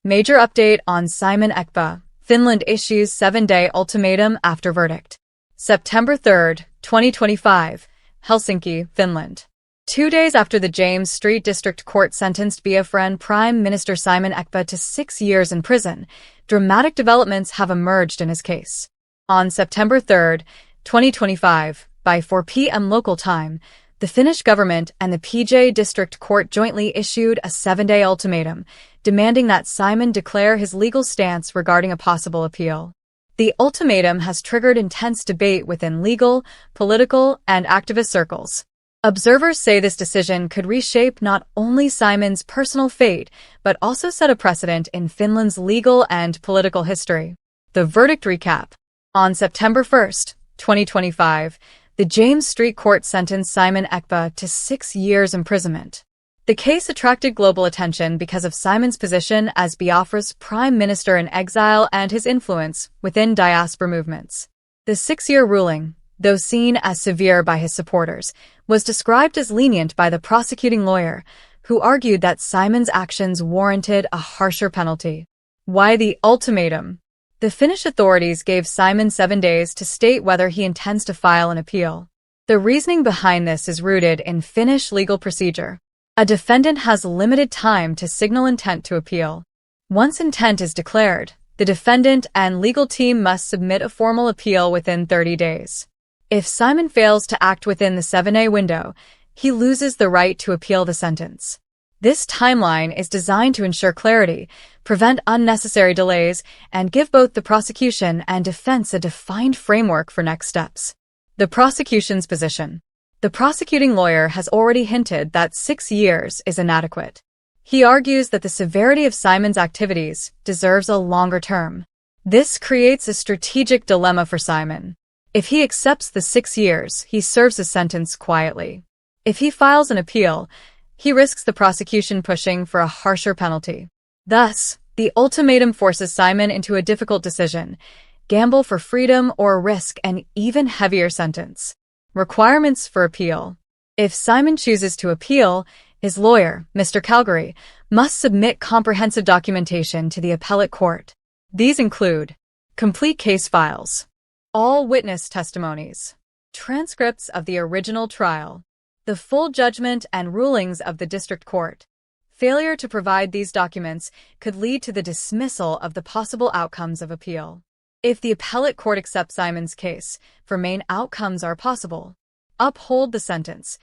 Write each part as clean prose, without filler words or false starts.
Major update on Simon Ekpa. Finland issues 7-day ultimatum after verdict. September 3, 2025. Helsinki, Finland. 2 days after the James Street District Court sentenced BIAFRA Prime Minister Simon Ekpa to 6 years in prison, dramatic developments have emerged in his case. On September 3, 2025, by 4 p.m. local time, the Finnish government and the PJ District Court jointly issued a 7-day ultimatum, demanding that Simon declare his legal stance regarding a possible appeal. The ultimatum has triggered intense debate within legal, political, and activist circles. Observers say this decision could reshape not only Simon's personal fate, but also set a precedent in Finland's legal and political history. The verdict recap. On September 1, 2025, the James Street Court sentenced Simon Ekpa to 6 years imprisonment. The case attracted global attention because of Simon's position as Biafra's prime minister in exile and his influence within diaspora movements. The 6-year ruling, though seen as severe by his supporters, was described as lenient by the prosecuting lawyer, who argued that Simon's actions warranted a harsher penalty. Why the ultimatum? The Finnish authorities gave Simon 7 days to state whether he intends to file an appeal. The reasoning behind this is rooted in Finnish legal procedure. A defendant has limited time to signal intent to appeal. Once intent is declared, the defendant and legal team must submit a formal appeal within 30 days. If Simon fails to act within the 7-day window, he loses the right to appeal the sentence. This timeline is designed to ensure clarity, prevent unnecessary delays, and give both the prosecution and defense a defined framework for next steps. The prosecution's position. The prosecuting lawyer has already hinted that 6 years is inadequate. He argues that the severity of Simon's activities deserves a longer term. This creates a strategic dilemma for Simon. If he accepts the 6 years, he serves his sentence quietly. If he files an appeal, he risks the prosecution pushing for a harsher penalty. Thus, the ultimatum forces Simon into a difficult decision: gamble for freedom or risk an even heavier sentence. Requirements for appeal. If Simon chooses to appeal, his lawyer, Mr. Calgary, must submit comprehensive documentation to the appellate court. These include complete case files, all witness testimonies, transcripts of the original trial, the full judgment and rulings of the district court. Failure to provide these documents could lead to the dismissal of the possible outcomes of appeal. If the appellate court accepts Simon's case, 4 main outcomes are possible: uphold the sentence,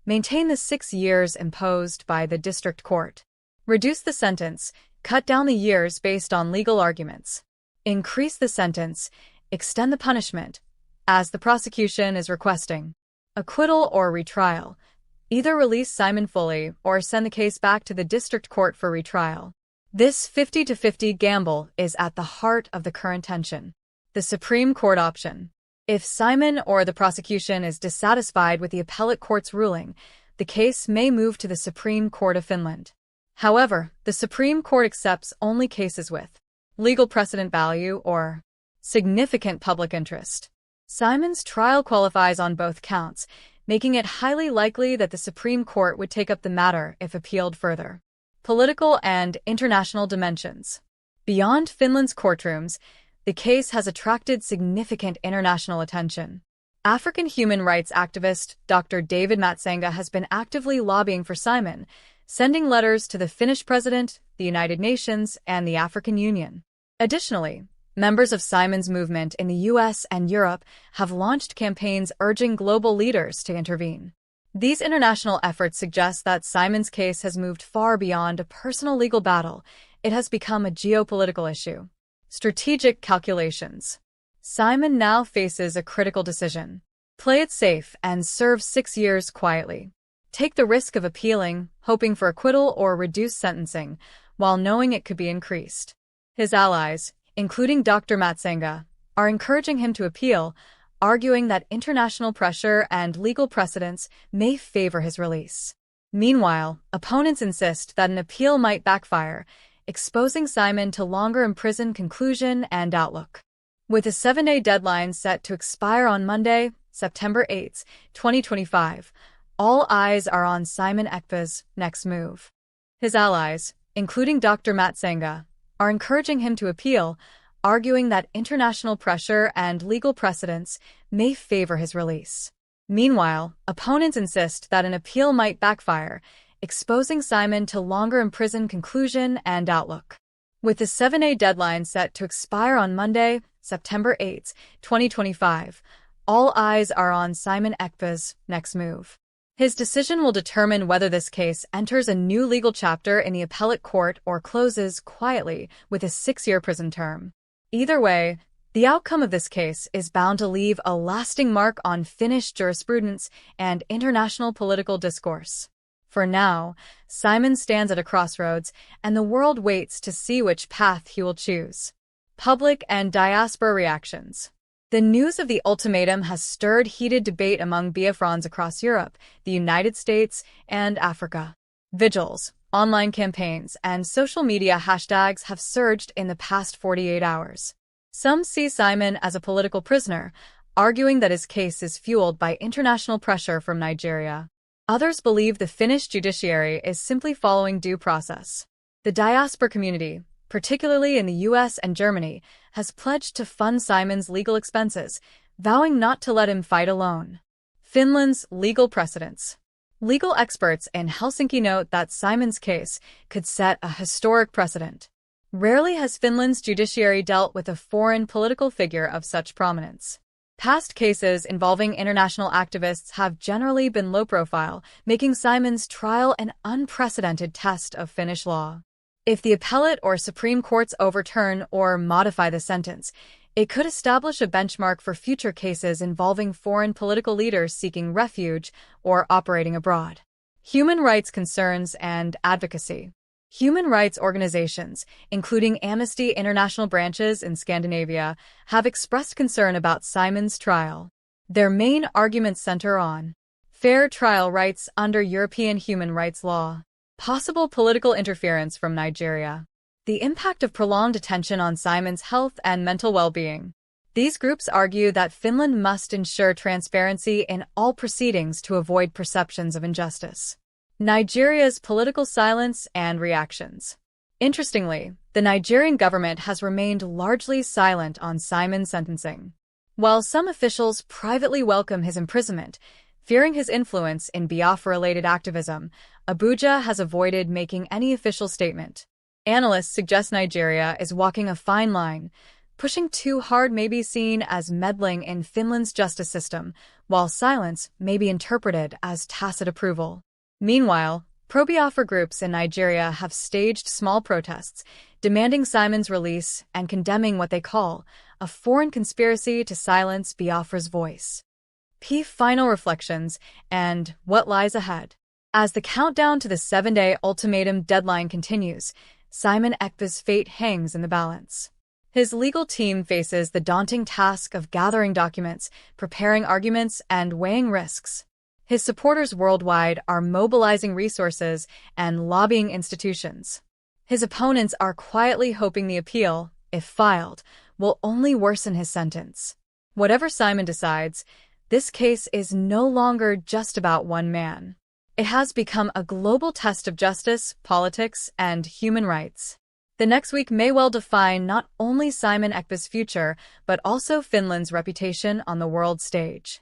maintain the 6 years imposed by the district court, reduce the sentence, cut down the years based on legal arguments, increase the sentence, extend the punishment, as the prosecution is requesting, acquittal or retrial. Either release Simon fully or send the case back to the district court for retrial. This 50-50 gamble is at the heart of the current tension. The Supreme Court option. If Simon or the prosecution is dissatisfied with the appellate court's ruling, the case may move to the Supreme Court of Finland. However, the Supreme Court accepts only cases with legal precedent value or significant public interest. Simon's trial qualifies on both counts, making it highly likely that the Supreme Court would take up the matter if appealed further. Political and international dimensions. Beyond Finland's courtrooms, the case has attracted significant international attention. African human rights activist Dr. David Matsenga has been actively lobbying for Simon, sending letters to the Finnish president, the United Nations, and the African Union. Additionally, members of Simon's movement in the US and Europe have launched campaigns urging global leaders to intervene. These international efforts suggest that Simon's case has moved far beyond a personal legal battle. It has become a geopolitical issue. Strategic calculations. Simon now faces a critical decision. Play it safe and serve 6 years quietly. Take the risk of appealing, hoping for acquittal or reduced sentencing, while knowing it could be increased. His allies, including Dr. Matsenga, are encouraging him to appeal, arguing that international pressure and legal precedents may favor his release. Meanwhile, opponents insist that an appeal might backfire, exposing Simon to longer imprisoned conclusion and outlook. With a 7-day deadline set to expire on Monday, September 8, 2025, all eyes are on Simon Ekpa's next move. His allies, including Dr. Matsenga, are encouraging him to appeal, arguing that international pressure and legal precedents may favor his release. Meanwhile, opponents insist that an appeal might backfire, exposing Simon to longer imprisoned conclusion and outlook. With the 7-day deadline set to expire on Monday, September 8, 2025, all eyes are on Simon Ekpa's next move. His decision will determine whether this case enters a new legal chapter in the appellate court or closes quietly with a 6-year prison term. Either way, the outcome of this case is bound to leave a lasting mark on Finnish jurisprudence and international political discourse. For now, Simon stands at a crossroads, and the world waits to see which path he will choose. Public and diaspora reactions. The news of the ultimatum has stirred heated debate among BIAFRAns across Europe, the United States, and Africa. Vigils, online campaigns, and social media hashtags have surged in the past 48 hours. Some see Simon as a political prisoner, arguing that his case is fueled by international pressure from Nigeria. Others believe the Finnish judiciary is simply following due process. The diaspora community, particularly in the US and Germany, has pledged to fund Simon's legal expenses, vowing not to let him fight alone. Finland's legal precedents. Legal experts in Helsinki note that Simon's case could set a historic precedent. Rarely has Finland's judiciary dealt with a foreign political figure of such prominence. Past cases involving international activists have generally been low-profile, making Simon's trial an unprecedented test of Finnish law. If the appellate or Supreme Courts overturn or modify the sentence, it could establish a benchmark for future cases involving foreign political leaders seeking refuge or operating abroad. Human rights concerns and advocacy. Human rights organizations, including Amnesty International branches in Scandinavia, have expressed concern about Simon's trial. Their main arguments center on fair trial rights under European human rights law, possible political interference from Nigeria, the impact of prolonged detention on Simon's health and mental well-being. These groups argue that Finland must ensure transparency in all proceedings to avoid perceptions of injustice. Nigeria's political silence and reactions. Interestingly, the Nigerian government has remained largely silent on Simon's sentencing. While some officials privately welcome his imprisonment, fearing his influence in BIAFRA-related activism, Abuja has avoided making any official statement. Analysts suggest Nigeria is walking a fine line. Pushing too hard may be seen as meddling in Finland's justice system, while silence may be interpreted as tacit approval. Meanwhile, pro-BIAFRA groups in Nigeria have staged small protests, demanding Simon's release and condemning what they call a foreign conspiracy to silence BIAFRA's voice. Final reflections and what lies ahead. As the countdown to the 7-day ultimatum deadline continues, Simon Ekpa's fate hangs in the balance. His legal team faces the daunting task of gathering documents, preparing arguments, and weighing risks. His supporters worldwide are mobilizing resources and lobbying institutions. His opponents are quietly hoping the appeal, if filed, will only worsen his sentence. Whatever Simon decides, this case is no longer just about one man. It has become a global test of justice, politics, and human rights. The next week may well define not only Simon Ekpa's future, but also Finland's reputation on the world stage.